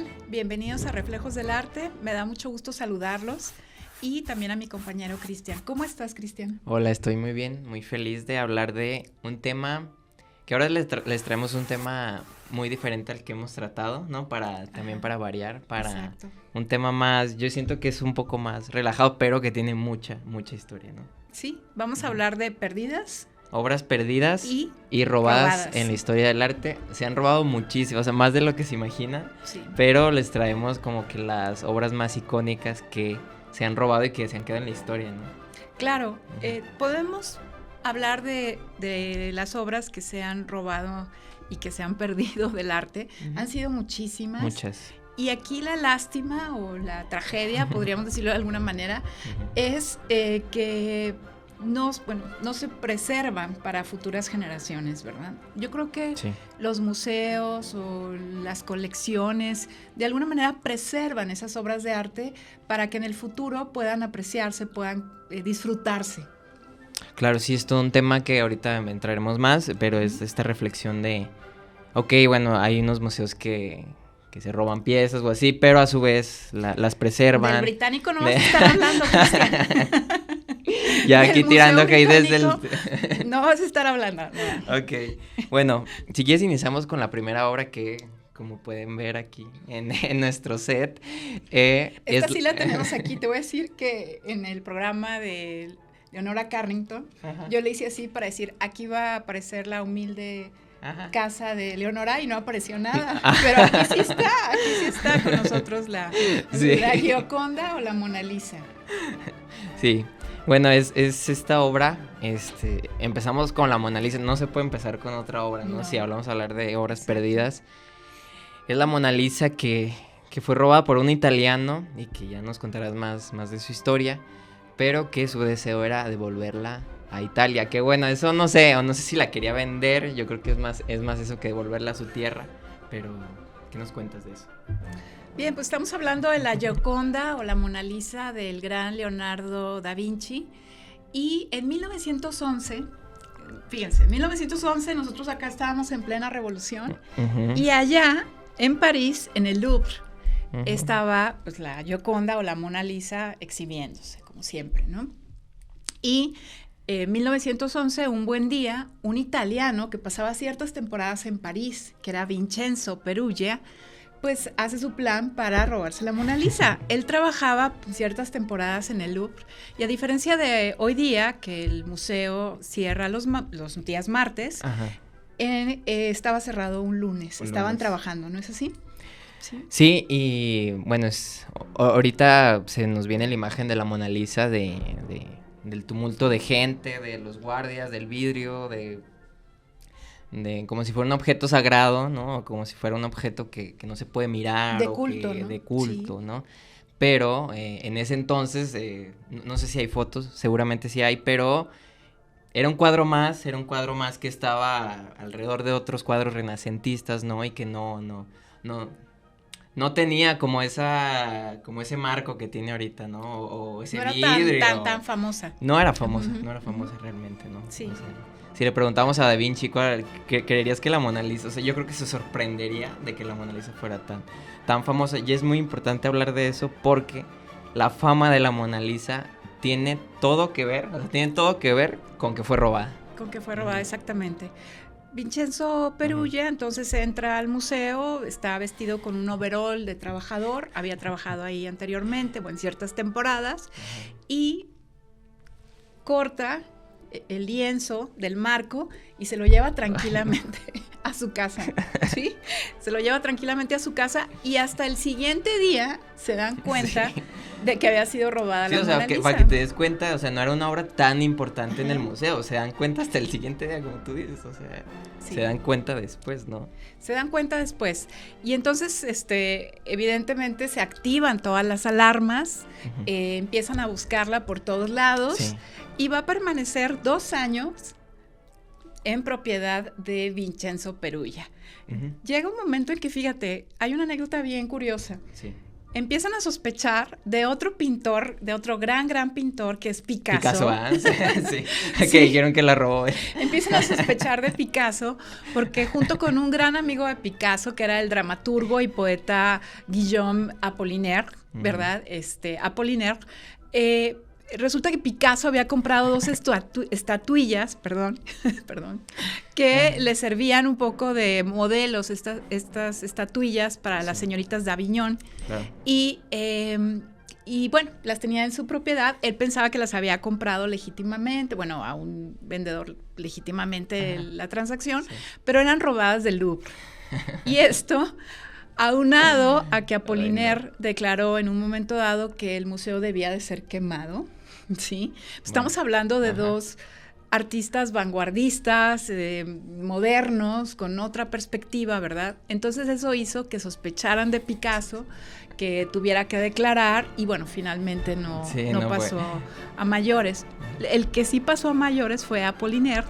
tal? Bienvenidos a Reflejos del Arte. Me da mucho gusto saludarlos y también a mi compañero Cristian. ¿Cómo estás, Cristian? Hola, estoy muy bien, muy feliz de hablar de un tema que ahora les traemos un tema muy diferente al que hemos tratado, ¿no? También para variar, Exacto. un tema más, yo siento que es un poco más relajado, pero que tiene mucha historia, ¿no? Sí, vamos a hablar de perdidas. Obras perdidas y robadas en la historia del arte. Se han robado muchísimas, o sea, más de lo que se imagina. Sí. Pero les traemos como que las obras más icónicas que se han robado y que se han quedado en la historia, ¿no? Claro, podemos hablar de las obras que se han robado y que se han perdido del arte. Han sido muchísimas. Muchas. Y aquí la lástima o la tragedia, podríamos decirlo de alguna manera, es que no se preservan para futuras generaciones, ¿verdad? Yo creo que sí. Los museos o las colecciones de alguna manera preservan esas obras de arte para que en el futuro puedan apreciarse, puedan disfrutarse. Claro, sí, es todo un tema que ahorita entraremos más, pero es esta reflexión de, bueno, hay unos museos que se roban piezas o así, pero a su vez las preservan. Del británico no vas a estar hablando, Cristian. Ya aquí tirando que hay desde el... No vas a estar hablando. No. Ok, bueno, si quieres iniciamos con la primera obra que, como pueden ver aquí en nuestro set. Esta sí la tenemos aquí, te voy a decir que en el programa de Leonora Carrington, yo le hice así para decir, aquí va a aparecer la humilde casa de Leonora y no apareció nada, pero aquí sí está con nosotros la Gioconda o la Mona Lisa. Sí. Bueno, es esta obra, empezamos con la Mona Lisa, no se puede empezar con otra obra, ¿no? Si hablamos a hablar de obras perdidas, es la Mona Lisa que fue robada por un italiano y que ya nos contarás más de su historia, pero que su deseo era devolverla a Italia, que bueno, eso no sé si la quería vender, yo creo que es más eso que devolverla a su tierra, pero ¿qué nos cuentas de eso? Bien, pues estamos hablando de la Gioconda o la Mona Lisa del gran Leonardo da Vinci. Y en 1911, fíjense, en 1911 nosotros acá estábamos en plena revolución. Y allá, en París, en el Louvre, estaba pues la Gioconda o la Mona Lisa exhibiéndose, como siempre, ¿no? Y en 1911, un buen día, un italiano que pasaba ciertas temporadas en París, que era Vincenzo Perugia, pues hace su plan para robarse la Mona Lisa. Él trabajaba ciertas temporadas en el Louvre y a diferencia de hoy día, que el museo cierra los días martes, estaba cerrado un lunes. Estaban trabajando, ¿no es así? Sí, y bueno, ahorita se nos viene la imagen de la Mona Lisa del tumulto de gente, de los guardias, del vidrio, de como si fuera un objeto sagrado, ¿no? Como si fuera un objeto que no se puede mirar. De culto, ¿no? De culto, sí. ¿No? Pero en ese entonces, no sé si hay fotos, seguramente sí hay, pero era un cuadro más que estaba alrededor de otros cuadros renacentistas, ¿no? Y que no tenía como ese marco que tiene ahorita, ¿no? O ese vidrio. No era tan famosa. No era famosa, no era famosa realmente, ¿no? Sí. O sea, si le preguntamos a Da Vinci, ¿creerías que la Mona Lisa? O sea, yo creo que se sorprendería de que la Mona Lisa fuera tan famosa. Y es muy importante hablar de eso porque la fama de la Mona Lisa tiene todo que ver con que fue robada. Con que fue robada, exactamente. Vincenzo Perugia entonces entra al museo, está vestido con un overol de trabajador, había trabajado ahí anteriormente o en ciertas temporadas, y corta el lienzo del marco y se lo lleva tranquilamente a su casa, ¿sí? Se lo lleva tranquilamente a su casa y hasta el siguiente día se dan cuenta de que había sido robada la Mona Lisa. Para que te des cuenta, o sea, no era una obra tan importante en el museo, se dan cuenta hasta el siguiente día, como tú dices, o sea, se dan cuenta después, ¿no? Se dan cuenta después. Y entonces, evidentemente se activan todas las alarmas, empiezan a buscarla por todos lados y va a permanecer 2 años en propiedad de Vincenzo Perugia. Llega un momento en que, fíjate, hay una anécdota bien curiosa. empiezan a sospechar de otro pintor, de otro gran pintor que es Picasso. Sí, que dijeron que la robó. Empiezan a sospechar de Picasso porque junto con un gran amigo de Picasso, que era el dramaturgo y poeta Guillaume Apollinaire, ¿verdad? Apollinaire, resulta que Picasso había comprado 2 estatuillas, perdón, que le servían un poco de modelos, estas estatuillas para las señoritas de Aviñón. Claro. Y bueno, las tenía en su propiedad. Él pensaba que las había comprado legítimamente, bueno, a un vendedor legítimamente la transacción, pero eran robadas del Louvre. Y esto, aunado a que Apollinaire declaró en un momento dado que el museo debía de ser quemado, ¿sí? Estamos hablando de 2 artistas vanguardistas, modernos, con otra perspectiva, ¿verdad? Entonces eso hizo que sospecharan de Picasso, que tuviera que declarar, y bueno, finalmente no pasó a mayores. El que sí pasó a mayores fue Apollinaire,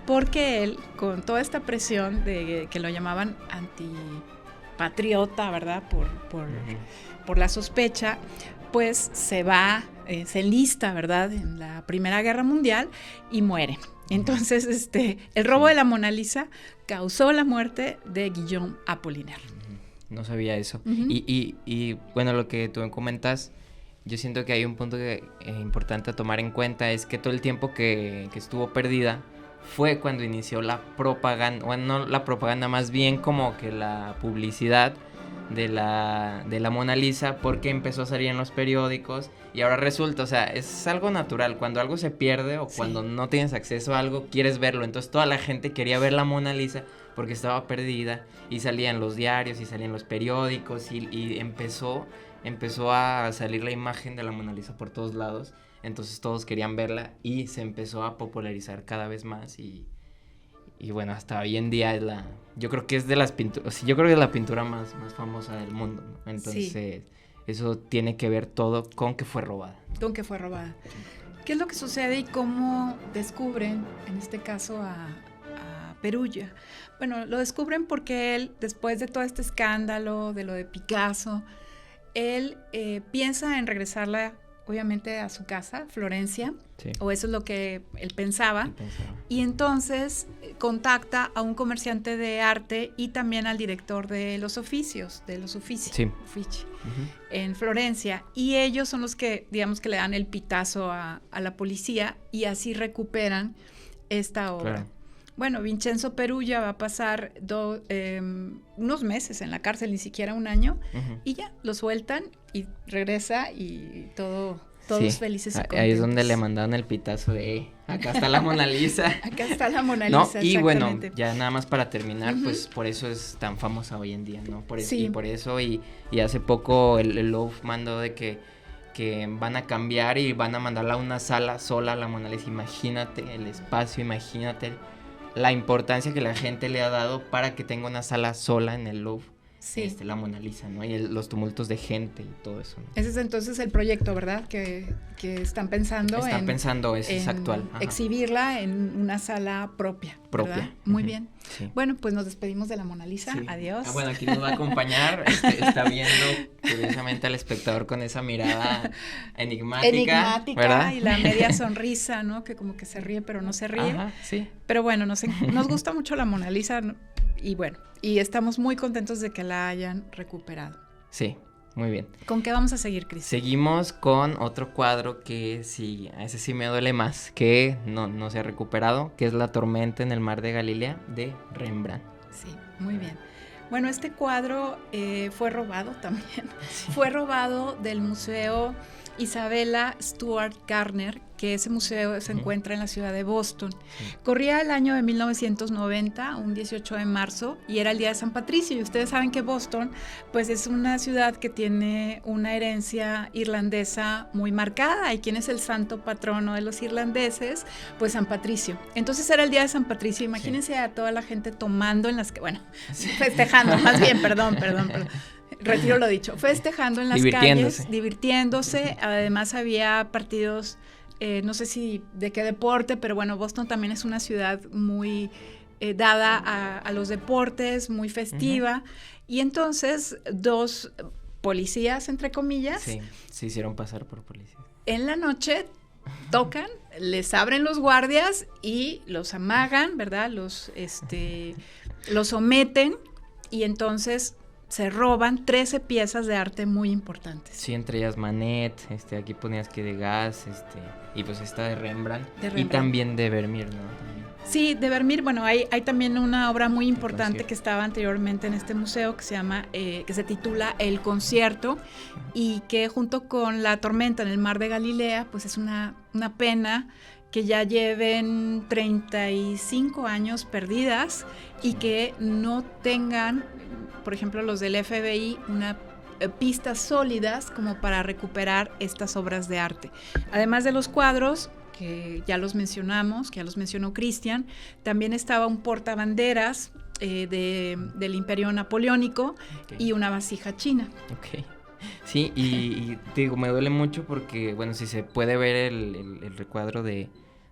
porque él, con toda esta presión de que lo llamaban antipatriota, ¿verdad? Por la sospecha, pues se enlista, ¿verdad? En la Primera Guerra Mundial y muere. Entonces, el robo de la Mona Lisa causó la muerte de Guillaume Apollinaire. No sabía eso. Y bueno, lo que tú comentas, yo siento que hay un punto importante a tomar en cuenta, es que todo el tiempo que estuvo perdida fue cuando inició la propaganda, bueno, no la propaganda, más bien como que la publicidad de la Mona Lisa, porque empezó a salir en los periódicos y ahora resulta, o sea, es algo natural, cuando algo se pierde o cuando no tienes acceso a algo, quieres verlo, entonces toda la gente quería ver la Mona Lisa porque estaba perdida y salía en los diarios y salía en los periódicos y empezó a salir la imagen de la Mona Lisa por todos lados, entonces todos querían verla y se empezó a popularizar cada vez más y bueno, hasta hoy en día yo creo que es de las pinturas, yo creo que es la pintura más famosa del mundo, ¿no? Entonces eso tiene que ver todo con que fue robada. Con que fue robada. ¿Qué es lo que sucede y cómo descubren, en este caso, a Perugia? Bueno, lo descubren porque él, después de todo este escándalo, de lo de Picasso, él piensa en regresarla, obviamente, a su casa, Florencia, o eso es lo que él pensaba. Y entonces contacta a un comerciante de arte y también al director de los oficios, Uffizi, en Florencia, y ellos son los que, digamos, que le dan el pitazo a la policía y así recuperan esta obra. Claro. Bueno, Vincenzo Perugia va a pasar unos meses en la cárcel, ni siquiera un año, y ya, lo sueltan y regresa y todos felices y contentos. Ahí es donde le mandaron el pitazo de, acá está la Mona Lisa. Acá está la Mona Lisa, ¿no? Y bueno, ya nada más para terminar, pues por eso es tan famosa hoy en día, ¿no? Por eso, y hace poco el Louvre mandó de que van a cambiar y van a mandarla a una sala sola a la Mona Lisa. Imagínate el espacio, imagínate la importancia que la gente le ha dado para que tenga una sala sola en el Louvre. La Mona Lisa, ¿no? Y los tumultos de gente y todo eso, ¿no? Ese es entonces el proyecto, ¿verdad? Que están pensando es actual. Ajá. Exhibirla en una sala propia. ¿Verdad? Muy bien. Sí. Bueno, pues nos despedimos de la Mona Lisa. Sí. Adiós. Bueno, aquí nos va a acompañar. Está viendo curiosamente al espectador con esa mirada enigmática, ¿verdad? Y la media sonrisa, ¿no? Que como que se ríe, pero no se ríe. Ajá, sí. Pero bueno, nos gusta mucho la Mona Lisa. Y bueno, y estamos muy contentos de que la hayan recuperado. Sí, muy bien. ¿Con qué vamos a seguir, Cris? Seguimos con otro cuadro que sí, a ese sí me duele más, que no se ha recuperado, que es La tormenta en el mar de Galilea, de Rembrandt. Sí, muy bien. Bueno, este cuadro fue robado también. Sí. Fue robado del Museo Isabella Stewart Gardner, que ese museo se encuentra en la ciudad de Boston. Sí. Corría el año de 1990, un 18 de marzo, y era el día de San Patricio. Y ustedes saben que Boston, pues es una ciudad que tiene una herencia irlandesa muy marcada. ¿Y quién es el santo patrono de los irlandeses? Pues San Patricio. Entonces era el día de San Patricio. Imagínense a toda la gente tomando en las... Bueno, festejando, más bien, perdón. Retiro lo dicho, festejando en las calles, divirtiéndose. Además había partidos, no sé si de qué deporte, pero bueno, Boston también es una ciudad muy dada a los deportes, muy festiva. Y entonces dos policías, entre comillas. Sí, se hicieron pasar por policías. En la noche tocan, les abren los guardias y los amagan, ¿verdad? Los someten y entonces se roban 13 piezas de arte muy importantes. Sí, entre ellas Manet, aquí ponías que de Gas, y pues esta de Rembrandt. Y también de Vermeer, ¿no? También. Sí, de Vermeer, bueno, hay también una obra muy importante que estaba anteriormente en este museo que se llama, que se titula El Concierto, y que junto con La Tormenta en el Mar de Galilea, pues es una pena que ya lleven 35 años perdidas y que no tengan, por ejemplo, los del FBI, pistas sólidas como para recuperar estas obras de arte. Además de los cuadros, que ya los mencionamos, que ya los mencionó Cristian, también estaba un portabanderas del Imperio Napoleónico y una vasija china. Ok. Sí, y te digo, me duele mucho porque, bueno, si se puede ver el recuadro de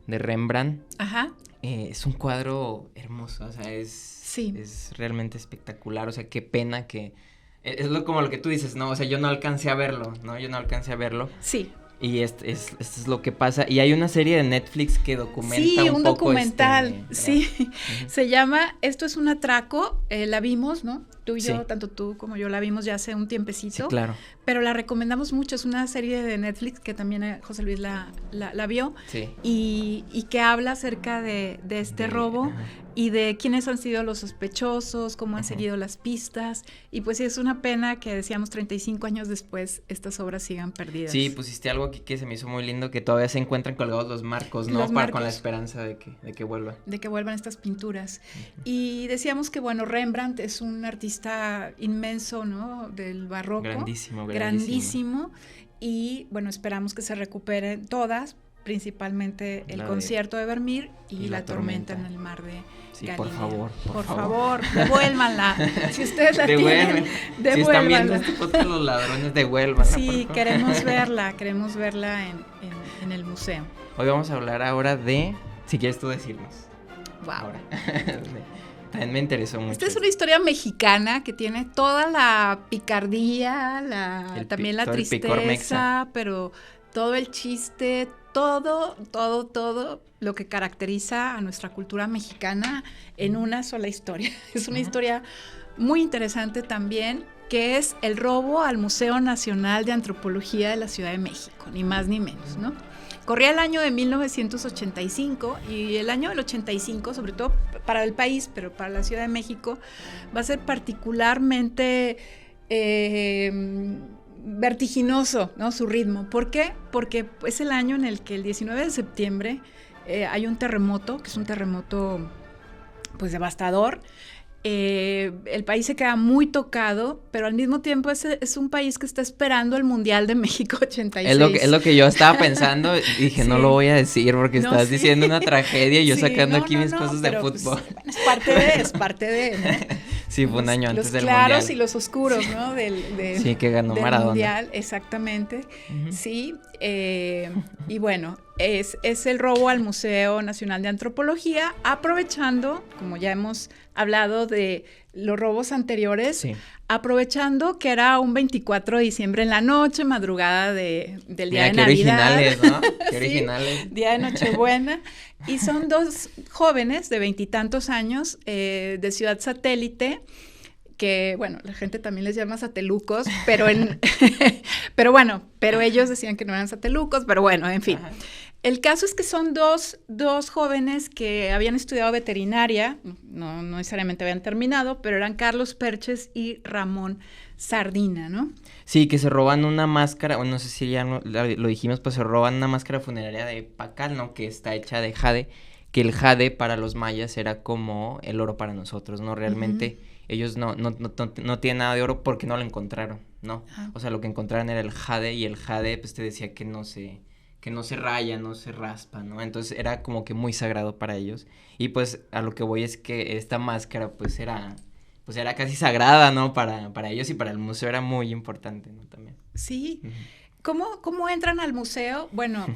Rembrandt. Ajá. Es un cuadro hermoso, o sea, es realmente espectacular, o sea, qué pena que... Es como lo que tú dices, ¿no? O sea, yo no alcancé a verlo, ¿no? Sí. Y esto es lo que pasa. Y hay una serie de Netflix que documenta un poco. Sí, un documental, sí. Uh-huh. Se llama Esto es un atraco, la vimos, ¿no? Tú y yo, tanto tú como yo la vimos ya hace un tiempecito. Sí, claro. Pero la recomendamos mucho, es una serie de Netflix que también José Luis la vio. Sí. Y que habla acerca de este robo. Uh-huh. Y de quiénes han sido los sospechosos, cómo han seguido las pistas. Y pues sí, es una pena que decíamos 35 años después estas obras sigan perdidas. Sí, pusiste algo aquí que se me hizo muy lindo, que todavía se encuentran colgados los marcos, ¿no? Con la esperanza de que vuelvan. De que vuelvan estas pinturas. Y decíamos que, bueno, Rembrandt es un artista inmenso, ¿no? Del barroco. Grandísimo. Y, bueno, esperamos que se recuperen todas, principalmente el concierto de Vermeer y la tormenta en el mar de Galilea. Por favor, devuélvanla. Si ustedes la tienen, devuélvanla. Si están viendo este podcast, los ladrones, devuélvanla. Sí, queremos verla en el museo. Hoy vamos a hablar ahora de, si quieres tú decirnos. Wow. Ahora. También me interesó mucho. Esta es una historia mexicana que tiene toda la picardía, también la tristeza, pero todo el chiste, todo lo que caracteriza a nuestra cultura mexicana en una sola historia. Es una historia muy interesante también, que es el robo al Museo Nacional de Antropología de la Ciudad de México, ni más ni menos, ¿no? Corría el año de 1985 y el año del 85, sobre todo para el país, pero para la Ciudad de México, va a ser particularmente vertiginoso, ¿no? Su ritmo. ¿Por qué? Porque es el año en el que el 19 de septiembre hay un terremoto, que es un terremoto pues devastador. El país se queda muy tocado, pero al mismo tiempo es un país que está esperando el Mundial de México 86. Es lo que yo estaba pensando y dije, sí. No lo voy a decir porque estás diciendo una tragedia y yo sacando aquí mis cosas de fútbol. Pues, es parte de, ¿no? Sí, fue un año antes del Mundial. Los claros y los oscuros, ¿no? Sí, que ganó Maradona. Mundial, exactamente. Uh-huh. Sí, y bueno, es el robo al Museo Nacional de Antropología, aprovechando, como ya hemos hablado de los robos anteriores, aprovechando que era un 24 de diciembre en la noche, madrugada del día de Navidad. Qué originales, ¿no? Qué originales. Día de Nochebuena. Y son dos jóvenes de 20 y tantos años de Ciudad Satélite, que, bueno, la gente también les llama satelucos, pero ellos decían que no eran satelucos, pero bueno, en fin. Ajá. El caso es que son dos jóvenes que habían estudiado veterinaria, no necesariamente habían terminado, pero eran Carlos Perches y Ramón Sardina, ¿no? Sí, que se roban una máscara, o no sé si ya lo dijimos, pues se roban una máscara funeraria de Pacal, ¿no? Que está hecha de jade, que el jade para los mayas era como el oro para nosotros, ¿no? Realmente ellos no tienen nada de oro porque no lo encontraron, ¿no? O sea, lo que encontraron era el jade, y el jade, pues te decía que no se raya, no se raspa, ¿no? Entonces era como que muy sagrado para ellos. Y pues a lo que voy es que esta máscara pues era casi sagrada, ¿no? Para ellos, y para el museo era muy importante, ¿no? También. Sí. Uh-huh. ¿Cómo entran al museo? Bueno,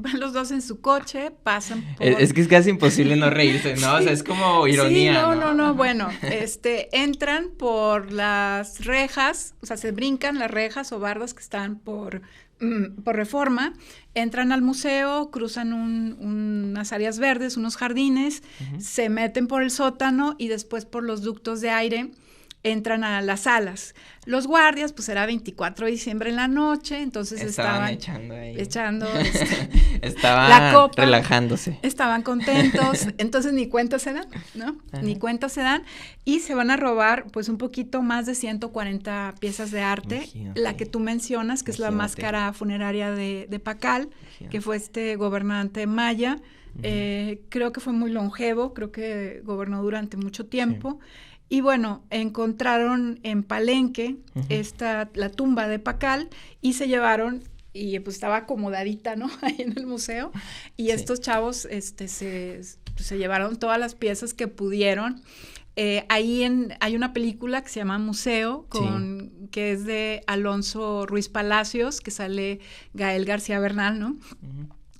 van los dos en su coche, pasan por... Es que es casi imposible no reírse, ¿no? O sea, es como ironía, sí, no, bueno, entran por las rejas, o sea, se brincan las rejas o bardas que están por Reforma, entran al museo, cruzan unas áreas verdes, unos jardines, se meten por el sótano y después por los ductos de aire entran a las salas. Los guardias, pues era 24 de diciembre en la noche, entonces estaban echando ahí. Estaban la copa, relajándose. Estaban contentos, entonces ni cuenta se dan, ¿no? Ajá. Ni cuenta se dan y se van a robar pues un poquito más de 140 piezas de arte. Imagínate. La que tú mencionas, que es la máscara funeraria de Pacal, que fue gobernante maya. Creo que fue muy longevo, creo que gobernó durante mucho tiempo. Sí. Y bueno, encontraron en Palenque la tumba de Pacal y se llevaron, y pues estaba acomodadita, ¿no? Ahí en el museo. Y estos chavos se llevaron todas las piezas que pudieron. Hay una película que se llama Museo, que es de Alonso Ruiz Palacios, que sale Gael García Bernal, ¿no?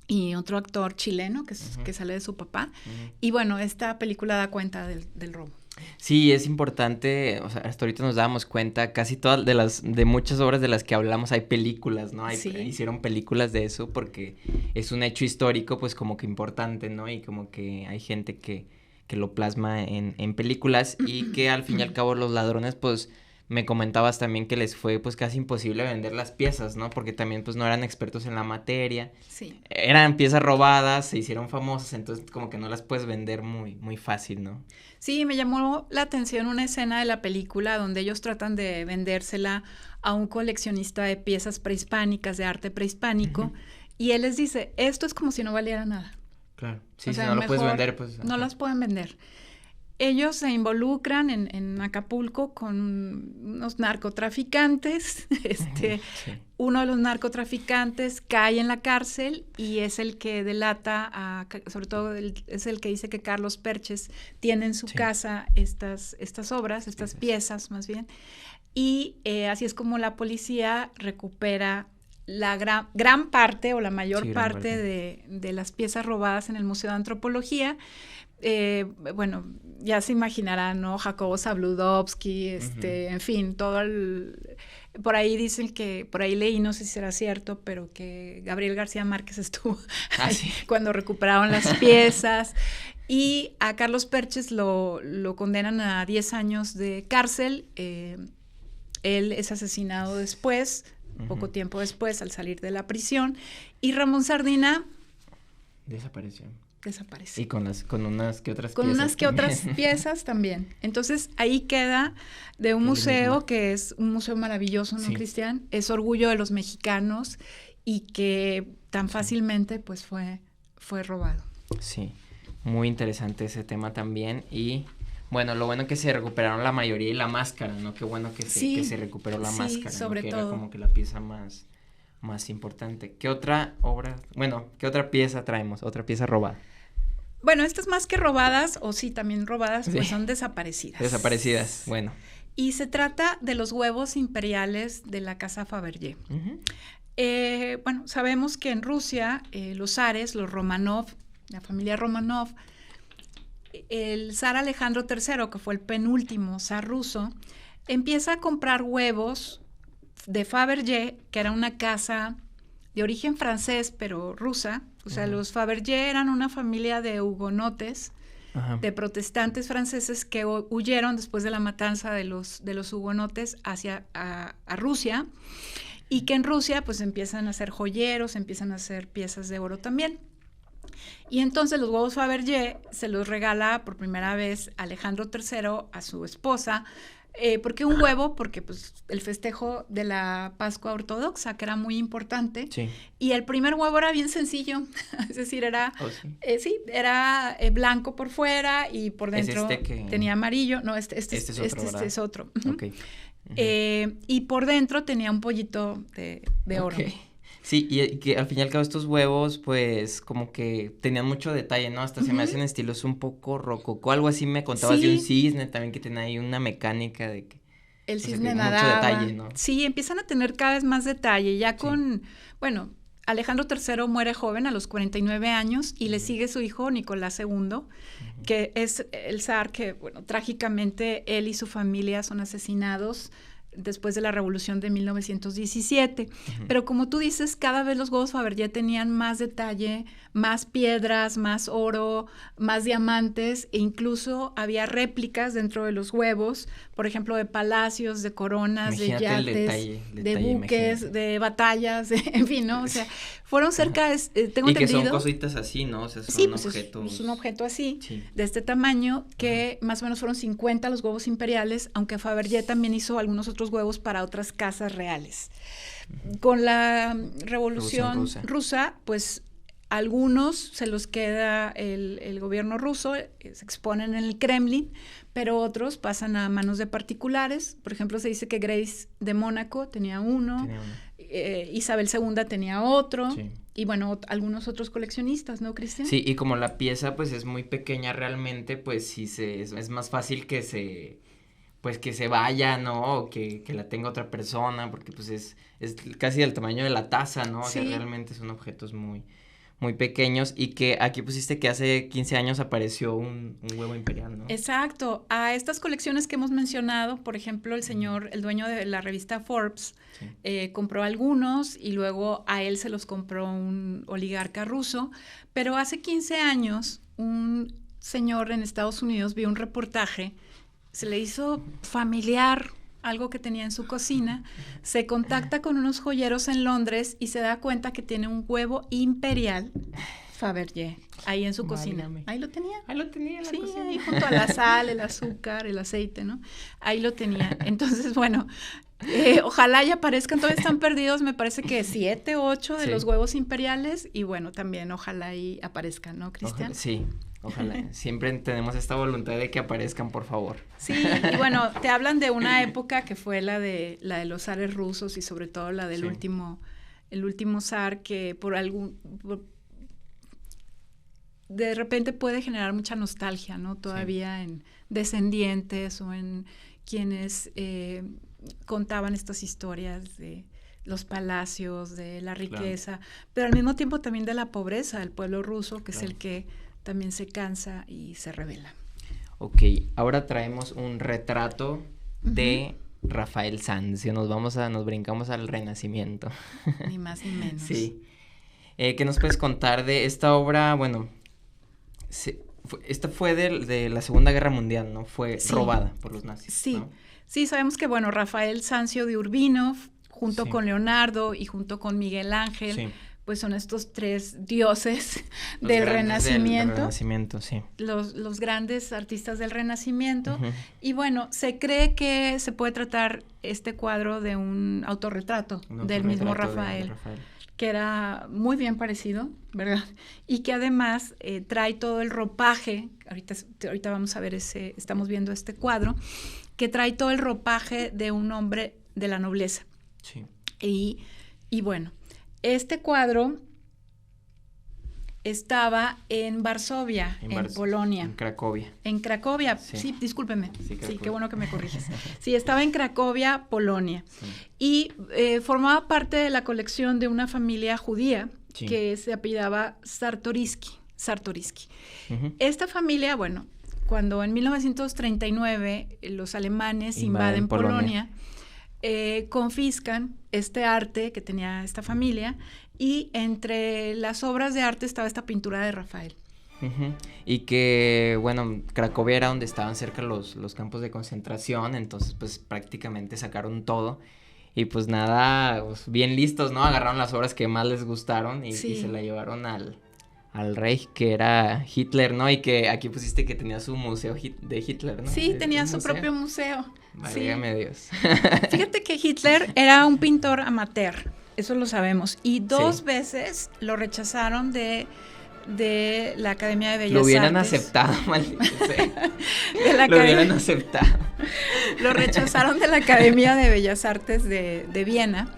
Y otro actor chileno que sale de su papá. Y bueno, esta película da cuenta del robo. Sí, es importante, o sea, hasta ahorita nos dábamos cuenta, casi todas de muchas obras de las que hablamos hay películas, ¿no? Hicieron películas de eso porque es un hecho histórico, pues como que importante, ¿no? Y como que hay gente que lo plasma en películas y que al fin y al cabo los ladrones, pues me comentabas también que les fue pues casi imposible vender las piezas, ¿no? Porque también pues no eran expertos en la materia. Sí. Eran piezas robadas, se hicieron famosas, entonces como que no las puedes vender muy, muy fácil, ¿no? Sí, me llamó la atención una escena de la película donde ellos tratan de vendérsela a un coleccionista de piezas prehispánicas, de arte prehispánico, y él les dice, esto es como si no valiera nada. Claro, sí, si no lo puedes vender, pues... No las pueden vender. Ellos se involucran en Acapulco con unos narcotraficantes. Uno de los narcotraficantes cae en la cárcel y es el que delata, sobre todo es el que dice que Carlos Perches tiene en su casa estas obras, estas piezas más bien. Y así es como la policía recupera la gran parte o la mayor parte de las piezas robadas en el Museo de Antropología. Bueno, ya se imaginarán, ¿no? Jacobo Zabludovsky, en fin, por ahí dicen que, por ahí leí, no sé si será cierto, pero que Gabriel García Márquez estuvo ahí cuando recuperaron las piezas. Y a Carlos Perches lo condenan a 10 años de cárcel. Él es asesinado después, poco tiempo después, al salir de la prisión. Y Ramón Sardina desapareció. Y con unas que otras piezas. Con unas que otras piezas también. Entonces, ahí queda de un museo que es un museo maravilloso, ¿no, Cristian? Es orgullo de los mexicanos y que tan fácilmente, pues, fue robado. Sí, muy interesante ese tema también. Y, bueno, lo bueno que se recuperaron la mayoría y la máscara, ¿no? Qué bueno que se recuperó la máscara, sobre todo. Era como que la pieza más importante. ¿Qué otra obra, qué otra pieza traemos? Otra pieza robada. Bueno, estas más que robadas, o sí, también robadas, pues son desaparecidas. Desaparecidas, bueno. Y se trata de los huevos imperiales de la casa Fabergé. Bueno, sabemos que en Rusia, los zares, los Romanov, la familia Romanov, el zar Alejandro III, que fue el penúltimo zar ruso, empieza a comprar huevos de Fabergé, que era una casa de origen francés, pero rusa. O sea, los Fabergé eran una familia de hugonotes, de protestantes franceses que huyeron después de la matanza de los hugonotes hacia a Rusia, y que en Rusia pues empiezan a hacer joyeros, empiezan a hacer piezas de oro también. Y entonces los huevos Fabergé se los regala por primera vez Alejandro III a su esposa. ¿Por qué un huevo? Porque pues el festejo de la Pascua ortodoxa, que era muy importante, y el primer huevo era bien sencillo, es decir, era era blanco por fuera y por dentro tenía amarillo, no, este es otro. Okay. Y por dentro tenía un pollito de oro. Sí, y que al fin y al cabo estos huevos, pues, como que tenían mucho detalle, ¿no? Hasta se me hacen estilos un poco rococó, algo así me contabas de un cisne también que tenía ahí una mecánica de que... El cisne nadaba. Mucho detalle, ¿no? Sí, empiezan a tener cada vez más detalle, ya con, bueno, Alejandro III muere joven, a los 49 años, y le sigue su hijo Nicolás II, que es el zar que, bueno, trágicamente él y su familia son asesinados después de la Revolución de 1917. Pero como tú dices, cada vez los huevos Fabergé tenían más detalle, más piedras, más oro, más diamantes, e incluso había réplicas dentro de los huevos, por ejemplo, de palacios, de coronas, Imagínate de yates, de buques, imagínate. de batallas, en fin, ¿no? O sea, fueron cerca de, tengo y entendido... que son cositas así, ¿no? O sea, son Sí, pues objetos... es un objeto así, sí. de este tamaño, que más o menos fueron 50 los huevos imperiales, aunque Fabergé también hizo algunos otros huevos para otras casas reales. Con la Revolución rusa, pues algunos se los queda el gobierno ruso, se exponen en el Kremlin, pero otros pasan a manos de particulares. Por ejemplo, se dice que Grace de Mónaco tenía uno. Isabel II tenía otro, sí. Y bueno, algunos otros coleccionistas, ¿no, Cristian? Sí, y como la pieza pues es muy pequeña realmente, pues sí es más fácil que se vaya, ¿no? O que la tenga otra persona, porque pues es casi del tamaño de la taza, ¿no? Sí. O sea, realmente son objetos muy, muy pequeños, y que aquí pusiste que hace 15 años apareció un huevo imperial, ¿no? Exacto. A estas colecciones que hemos mencionado, por ejemplo, el dueño de la revista Forbes, sí. Compró algunos, y luego a él se los compró un oligarca ruso, pero hace 15 años un señor en Estados Unidos vio un reportaje, se le hizo familiar algo que tenía en su cocina, se contacta con unos joyeros en Londres y se da cuenta que tiene un huevo imperial Fabergé ahí en su cocina. Ahí lo tenía. Ahí lo tenía en la cocina. Sí, ahí junto a la sal, el azúcar, el aceite, ¿no? Ahí lo tenía. Entonces, bueno, ojalá ya aparezcan, todavía están perdidos, me parece que 7, 8 de los huevos imperiales, y bueno, también ojalá ahí aparezcan, ¿no, Cristian? Sí. Ojalá, siempre tenemos esta voluntad de que aparezcan, por favor. Sí, y bueno, te hablan de una época que fue la de los zares rusos, y sobre todo la del el último zar, que de repente puede generar mucha nostalgia, ¿no? Todavía en descendientes o en quienes contaban estas historias de los palacios, de la riqueza, pero al mismo tiempo también de la pobreza del pueblo ruso, que es el que también se cansa y se revela. Ok, ahora traemos un retrato de Rafael Sanzio. Nos brincamos al Renacimiento. Ni más ni menos. Sí. ¿Qué nos puedes contar de esta obra? Bueno, esta fue de la Segunda Guerra Mundial, ¿no? Fue robada por los nazis, sí. ¿no? Sí, sabemos que, bueno, Rafael Sanzio de Urbino, junto con Leonardo y junto con Miguel Ángel, pues son estos tres dioses del Renacimiento. Del Renacimiento, sí. Los grandes artistas del Renacimiento. Y bueno, se cree que se puede tratar este cuadro de un autorretrato del mismo Rafael, que era muy bien parecido, ¿verdad? Y que además trae todo el ropaje, ahorita vamos a ver estamos viendo este cuadro, que trae todo el ropaje de un hombre de la nobleza. Sí. Y bueno, este cuadro estaba en Varsovia, en Polonia. En Cracovia. En Cracovia, sí, discúlpeme. Sí, qué bueno que me corriges. Sí, estaba en Cracovia, Polonia. Sí. Y formaba parte de la colección de una familia judía que se apellidaba Czartoryski. Esta familia, bueno, cuando en 1939 los alemanes invaden Polonia, confiscan este arte que tenía esta familia, y entre las obras de arte estaba esta pintura de Rafael. Y que, bueno, Cracovia era donde estaban cerca los campos de concentración, entonces pues prácticamente sacaron todo, y pues nada, pues, bien listos, ¿no? Agarraron las obras que más les gustaron y se la llevaron al Reich, que era Hitler, ¿no? Y que aquí pusiste que tenía su museo de Hitler, ¿no? Sí, tenía su propio museo. Válgame Dios. Fíjate que Hitler era un pintor amateur, eso lo sabemos, y 2 veces lo rechazaron de la Academia de Bellas Artes. Lo hubieran aceptado, maldito sea. Lo hubieran aceptado. Lo rechazaron de la Academia de Bellas Artes de Viena.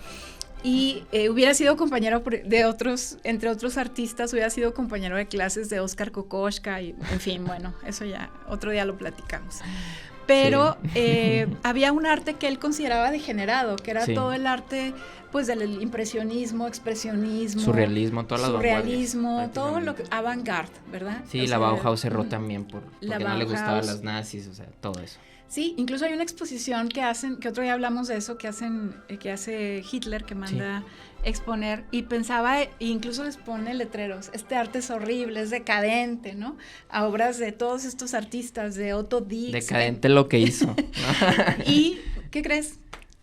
Y hubiera sido compañero entre otros artistas, hubiera sido compañero de clases de Oskar Kokoschka, y en fin, bueno, eso ya otro día lo platicamos. pero había un arte que él consideraba degenerado, que era Sí. todo el arte pues del impresionismo, expresionismo, Surrealismo, todas las surrealismo, vanguardias, todo lo que prácticamente. avant-garde, ¿verdad? Sí, O la sea, Bauhaus cerró también porque la no le gustaban Bauhaus. los nazis, o sea, todo eso. Sí, incluso hay una exposición que hacen, que otro día hablamos de eso, que hace Hitler, que manda exponer, y pensaba, e incluso les pone letreros, este arte es horrible, es decadente, ¿no? A obras de todos estos artistas, de Otto Dix. Decadente lo que hizo. ¿Y qué crees?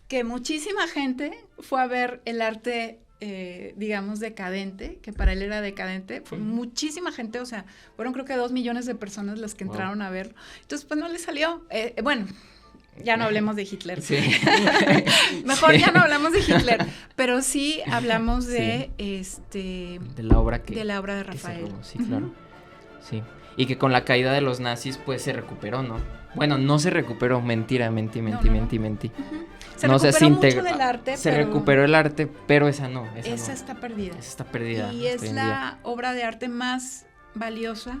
Que muchísima gente fue a ver el arte, digamos, decadente, que para él era decadente. Fue muchísima gente, o sea, fueron creo que 2 millones de personas las que entraron a verlo. Entonces, pues no le salió. Bueno, ya no hablemos de Hitler. Sí. Mejor Sí. ya no hablamos de Hitler, pero sí hablamos de, de la obra que... de la obra de que se Rafael. robó, sí, claro. Sí. Y que con la caída de los nazis, pues se recuperó, ¿no? Bueno, no se recuperó, mentira, mentí. No. Se No, recuperó se mucho integró, del arte, se pero recuperó el arte, pero esa no. esa no. está perdida. Esa está perdida. Y hasta es hoy en la día. obra de arte más valiosa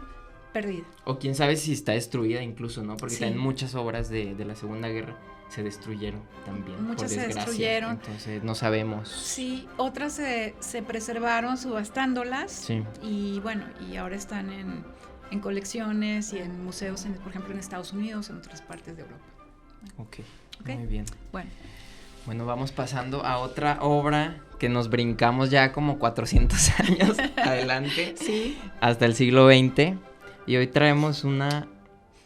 perdida. O quién sabe si está destruida incluso, ¿no? Porque Sí. también muchas obras de la Segunda Guerra se destruyeron también. Muchas por se desgracia. destruyeron. Entonces no sabemos. Sí, otras se preservaron subastándolas. Sí. Y bueno, y ahora están en colecciones y en museos, por ejemplo, en Estados Unidos, en otras partes de Europa. Ok. Ok. Muy bien. Bueno, Vamos pasando a otra obra que nos brincamos ya como 400 años adelante. sí, Hasta el siglo XX. Y hoy traemos una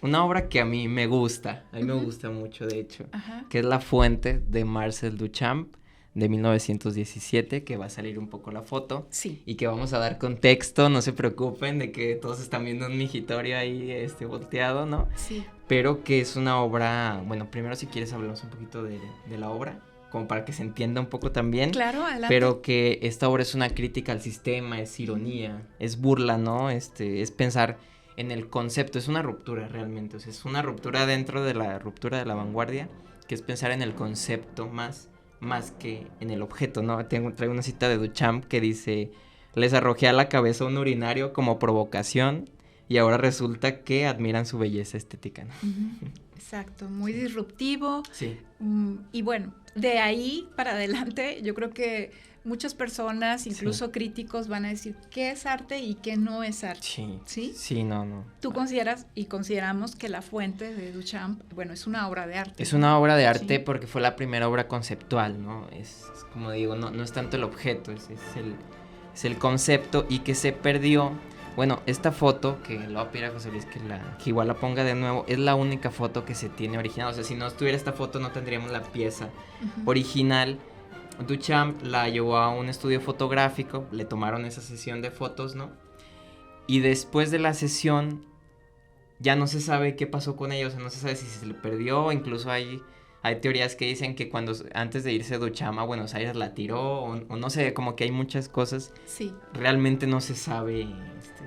obra que a mí me gusta. A mí me gusta mucho, de hecho. ajá. Que es La Fuente de Marcel Duchamp de 1917, que va a salir un poco la foto. Sí. Y que vamos a dar contexto, no se preocupen de que todos están viendo un migitorio ahí volteado, ¿no? Sí. Pero que es una obra, bueno, primero si quieres hablamos un poquito de la obra, como para que se entienda un poco también. Claro, adelante. Pero que esta obra es una crítica al sistema, es ironía, es burla, ¿no? Es pensar en el concepto, es una ruptura realmente, o sea, es una ruptura dentro de la ruptura de la vanguardia, que es pensar en el concepto más que en el objeto, ¿no? Traigo una cita de Duchamp que dice: les arrojé a la cabeza un urinario como provocación y ahora resulta que admiran su belleza estética, ¿no? Uh-huh. Exacto, muy disruptivo. Sí. Y bueno, de ahí para adelante, yo creo que muchas personas, incluso críticos, van a decir qué es arte y qué no es arte. Sí. ¿Sí? Sí, no. Tú consideras y consideramos que La Fuente de Duchamp, bueno, es una obra de arte. Es una obra de arte Sí. porque fue la primera obra conceptual, ¿no? Es como digo, no es tanto el objeto, es el concepto, y que se perdió. Bueno, esta foto, que le voy a pedir a José Luis que igual la ponga de nuevo, es la única foto que se tiene original. O sea, si no estuviera esta foto no tendríamos la pieza original. Duchamp la llevó a un estudio fotográfico, le tomaron esa sesión de fotos, ¿no? Y después de la sesión ya no se sabe qué pasó con ella, o sea, no se sabe si se le perdió. Incluso hay teorías que dicen que antes de irse Duchamp a Buenos Aires la tiró, o no sé, como que hay muchas cosas. Sí. Realmente no se sabe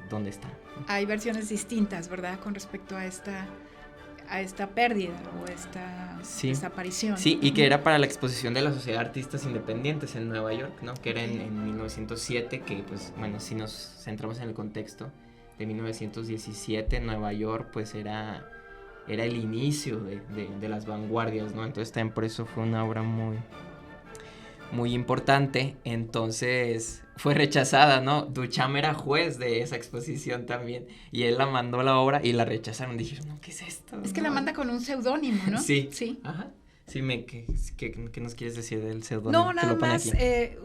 dónde está. Hay versiones distintas, ¿verdad? Con respecto a esta pérdida o esta desaparición. Sí, y que era para la exposición de la Sociedad de Artistas Independientes en Nueva York, ¿no? Que era en 1907, que pues, bueno, si nos centramos en el contexto de 1917, Nueva York pues era el inicio de las vanguardias, ¿no? Entonces también por eso fue una obra muy, muy importante. Entonces fue rechazada, ¿no? Duchamp era juez de esa exposición también, y él la mandó la obra y la rechazaron. Dijeron, no, ¿qué es esto? Es que la manda con un seudónimo, ¿no? Sí. Sí. Ajá. Sí, ¿qué nos quieres decir del seudónimo? No, nada más,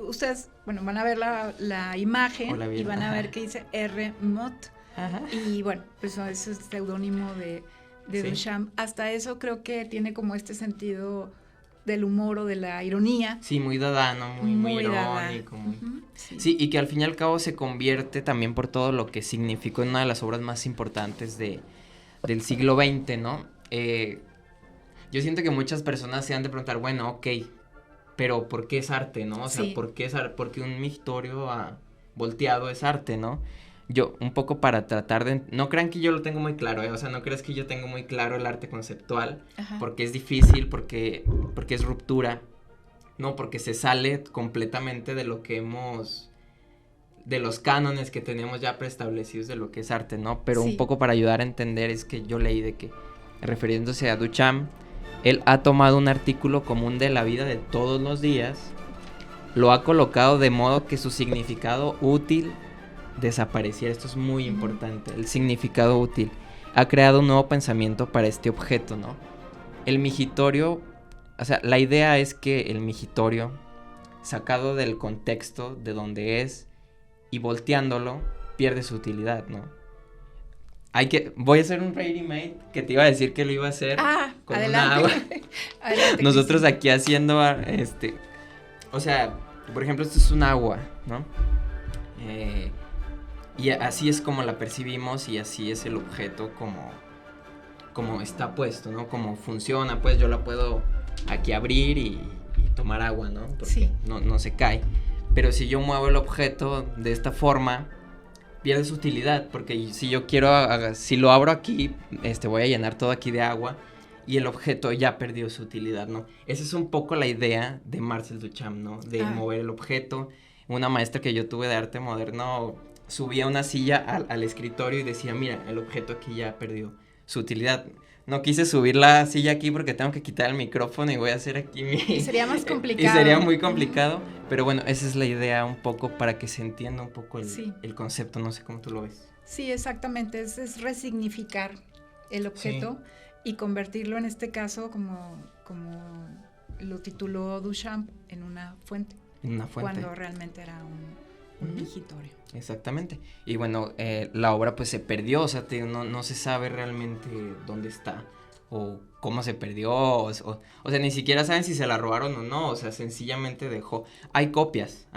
ustedes, bueno, van a ver la imagen y van a ver que dice R. Mott. Ajá. Y bueno, pues ese es el seudónimo de Duchamp. Hasta eso creo que tiene como este sentido del humor o de la ironía. Sí, muy dadano, muy irónico. Sí, y que al fin y al cabo se convierte también por todo lo que significó en una de las obras más importantes del siglo XX, ¿no? Yo siento que muchas personas se han de preguntar, bueno, ok, pero ¿por qué es arte, no? O sea, ¿por qué es arte? Porque un migitorio volteado es arte, ¿no? Yo, un poco para tratar de... No crean que yo lo tengo muy claro, o sea, no creas que yo tengo muy claro el arte conceptual. Ajá. Porque es difícil, porque es ruptura, ¿no? Porque se sale completamente de lo que de los cánones que tenemos ya preestablecidos de lo que es arte, ¿no? Pero un poco para ayudar a entender es que yo leí de que refiriéndose a Duchamp, él ha tomado un artículo común de la vida de todos los días, lo ha colocado de modo que su significado útil desapareciera. Esto es muy importante, el significado útil. Ha creado un nuevo pensamiento para este objeto, ¿no? El migitorio, o sea, la idea es que el migitorio, sacado del contexto de donde es y volteándolo, pierde su utilidad, ¿no? Voy a hacer un ready-made que te iba a decir que lo iba a hacer con adelante. una agua. Adelante, Nosotros Cristian. aquí haciendo, o sea, por ejemplo, esto es un agua, ¿no? Y así es como la percibimos y así es el objeto como está puesto, ¿no? Como funciona, pues yo la puedo aquí abrir y tomar agua, ¿no? Porque Sí. no se cae. Pero si yo muevo el objeto de esta forma, pierde su utilidad, porque si yo quiero, si lo abro aquí, voy a llenar todo aquí de agua y el objeto ya perdió su utilidad, ¿no? Esa es un poco la idea de Marcel Duchamp, ¿no? De mover el objeto. Una maestra que yo tuve de arte moderno subía una silla al escritorio y decía, mira, el objeto aquí ya perdió su utilidad. No quise subir la silla aquí porque tengo que quitar el micrófono y voy a hacer aquí Y sería más complicado. Y sería muy complicado, pero bueno, esa es la idea un poco para que se entienda un poco el concepto, no sé cómo tú lo ves. Sí, exactamente, es resignificar el objeto y convertirlo en este caso como lo tituló Duchamp en una fuente. En una fuente. Cuando realmente era un migitorio. Exactamente. Y bueno, la obra pues se perdió, o sea, no se sabe realmente dónde está o cómo se perdió, o sea, ni siquiera saben si se la robaron o no, o sea, sencillamente dejó. Hay copias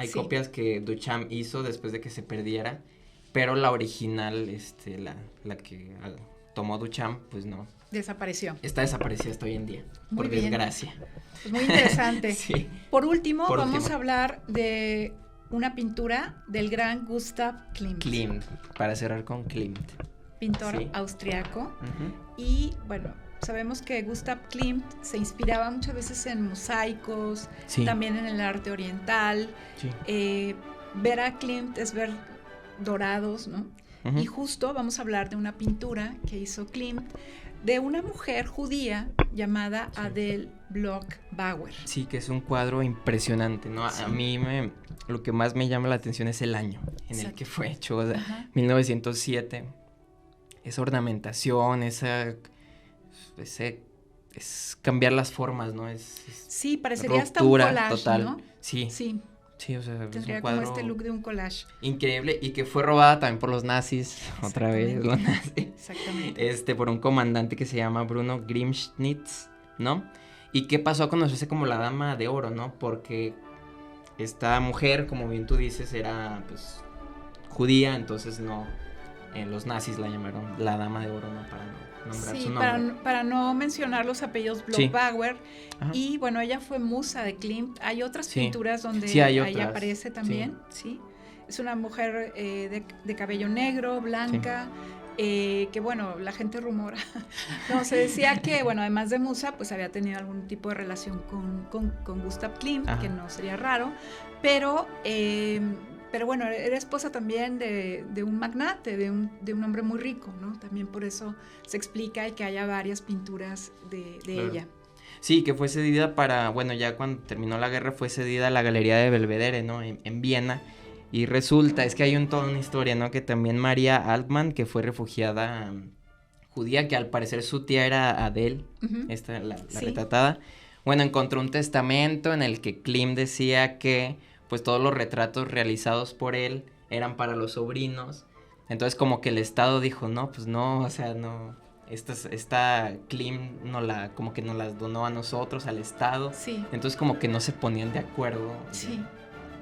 que Duchamp hizo después de que se perdiera, pero la original, la que tomó Duchamp, pues no. Desapareció. Está desaparecida hasta hoy en día, por desgracia. Pues muy interesante. Sí. Por último, vamos a hablar de una pintura del gran Gustav Klimt. Klimt, para cerrar con Klimt. Pintor austriaco. Y bueno, sabemos que Gustav Klimt se inspiraba muchas veces en mosaicos, también en el arte oriental. Ver a Klimt es ver dorados, ¿no? Y justo vamos a hablar de una pintura que hizo Klimt de una mujer judía llamada Adele Bloch-Bauer. Sí, que es un cuadro impresionante, ¿no? Sí. A mí lo que más me llama la atención es el año en el que fue hecho, o sea, 1907. Esa ornamentación, es cambiar las formas, ¿no? Sí, parecería hasta un collage, total, ¿no? Sí. Sí, o sea, tendría es un cuadro como este look de un collage. Increíble, y que fue robada también por los nazis, otra vez los nazis. Exactamente. Por un comandante que se llama Bruno Grimschnitz, ¿no? Y que pasó a conocerse como la Dama de Oro, ¿no? Porque esta mujer, como bien tú dices, era, pues, judía, entonces los nazis la llamaron la Dama de Oro, ¿no? Para no nombrar su nombre. Para no mencionar los apellidos Bloch-Bauer. Y bueno, ella fue musa de Klimt. Hay otras pinturas donde ella aparece también, sí. Es una mujer de cabello negro, blanca, que bueno, la gente rumora. No, se decía que, bueno, además de musa, pues había tenido algún tipo de relación con Gustav Klimt, que no sería raro, pero bueno, era esposa también de un magnate, de un hombre muy rico, ¿no? También por eso se explica y que haya varias pinturas de ella. Sí, que fue cedida bueno, ya cuando terminó la guerra fue cedida a la Galería de Belvedere, ¿no? En Viena. Y resulta, es que hay toda una historia, ¿no? Que también María Altmann, que fue refugiada judía, que al parecer su tía era Adele, la retratada. Bueno, encontró un testamento en el que Klimt decía que pues todos los retratos realizados por él eran para los sobrinos. Entonces como que el Estado dijo, no, pues no, o sea, no, esta Klimt como que nos las donó a nosotros, al Estado. Sí. Entonces como que no se ponían de acuerdo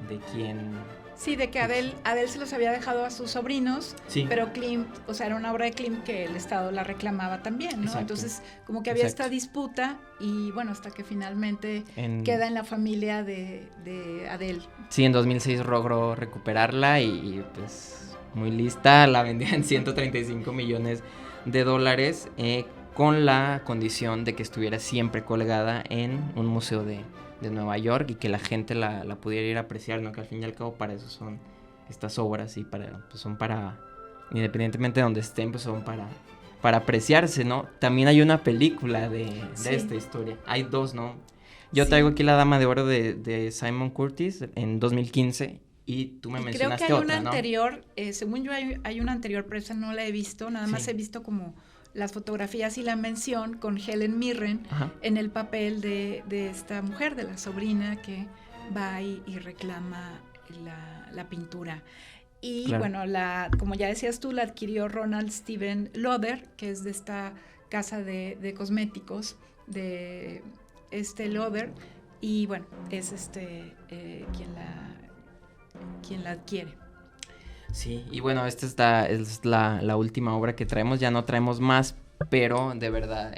de quién. Sí, de que Adele se los había dejado a sus sobrinos, pero Klimt, o sea, era una obra de Klimt que el Estado la reclamaba también, ¿no? Exacto. Entonces, como que había esta disputa y bueno, hasta que finalmente queda en la familia de Adele. Sí, en 2006 logró recuperarla y pues muy lista, la vendía en $135 millones, con la condición de que estuviera siempre colgada en un museo de Nueva York y que la gente la pudiera ir a apreciar, ¿no? Que al fin y al cabo para eso son estas obras y son para, independientemente de donde estén, pues son para para apreciarse, ¿no? También hay una película de Sí. esta historia. Hay 2, ¿no? Yo Sí. traigo aquí La Dama de Oro de Simon Curtis en 2015 y tú me Y creo mencionaste que hay otra, una ¿no? anterior, según yo hay una anterior, pero esa no la he visto, nada más Sí. he visto como las fotografías y la mención con Helen Mirren Ajá. en el papel de esta mujer, de la sobrina que va y reclama la pintura. Y Claro. bueno, como ya decías tú, la adquirió Ronald Steven Loder, que es de esta casa de cosméticos de Loder, y bueno, es quien la adquiere. Sí, y bueno, esta es la última obra que traemos, ya no traemos más, pero de verdad,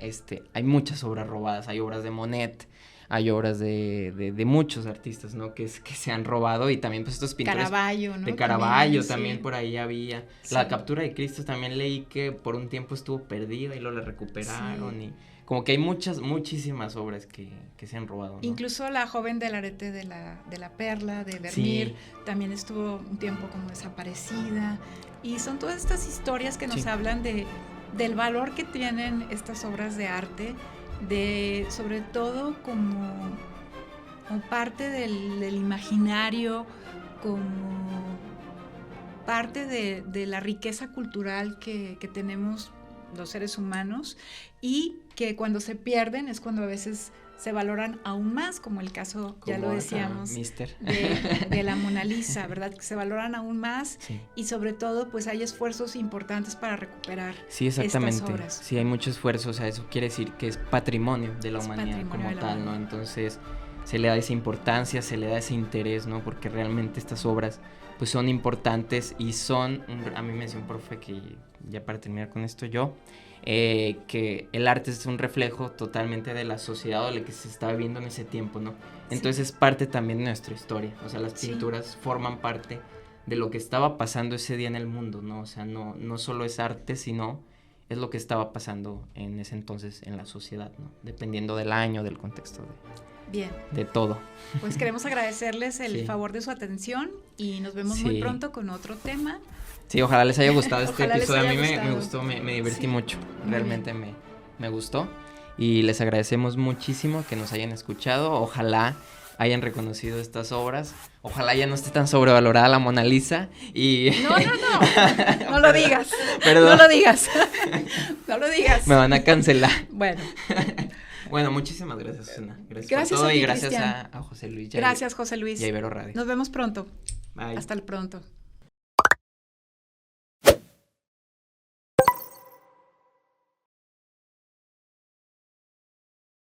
hay muchas obras robadas, hay obras de Monet, hay obras de muchos artistas, ¿no? Que se han robado, y también pues estos pintores Caravaggio, ¿no? de Caravaggio sí. también por ahí había. Sí. La captura de Cristo también leí que por un tiempo estuvo perdida y luego la recuperaron, Sí. y como que hay muchísimas obras que se han robado, ¿no? Incluso la joven del arete de la perla, de Vermeer, Sí. también estuvo un tiempo como desaparecida. Y son todas estas historias que nos Sí. hablan del valor que tienen estas obras de arte, sobre todo como parte del imaginario, como parte de la riqueza cultural que tenemos los seres humanos, y que cuando se pierden es cuando a veces se valoran aún más, como el caso, ya lo decíamos, Mister. de la Mona Lisa, ¿verdad? Que se valoran aún más, Sí. y sobre todo pues hay esfuerzos importantes para recuperar Sí, exactamente. estas obras. Sí, hay mucho esfuerzo, o sea, eso quiere decir que es patrimonio de la Es humanidad patrimonio como de la tal, ¿no? humanidad. Entonces se le da esa importancia, se le da ese interés, ¿no? Porque realmente estas obras pues son importantes y a mí me decía un profe que, ya para terminar con esto que el arte es un reflejo totalmente de la sociedad o de lo que se estaba viviendo en ese tiempo, ¿no? Entonces es parte también de nuestra historia, o sea, las pinturas forman parte de lo que estaba pasando ese día en el mundo, ¿no? O sea, no solo es arte, sino es lo que estaba pasando en ese entonces en la sociedad, ¿no? Dependiendo del año, del contexto, Bien, de todo. pues queremos agradecerles el Sí. favor de su atención y nos vemos muy pronto con otro tema. Sí, ojalá les haya gustado este Ojalá les episodio. A haya mí me gustado. gustó, me divertí Sí, mucho. muy Realmente me gustó. Y les agradecemos muchísimo que nos hayan escuchado. Ojalá hayan reconocido estas obras. Ojalá ya no esté tan sobrevalorada la Mona Lisa. Y No, no lo digas. Perdón. No lo digas. No lo digas. me van a cancelar. Bueno, Bueno, muchísimas gracias, Susana. Gracias Gracias por todo a ti, y gracias Cristian. a José Luis gracias, José Luis. y a Ibero Radio. Nos vemos pronto. Bye. Hasta el pronto.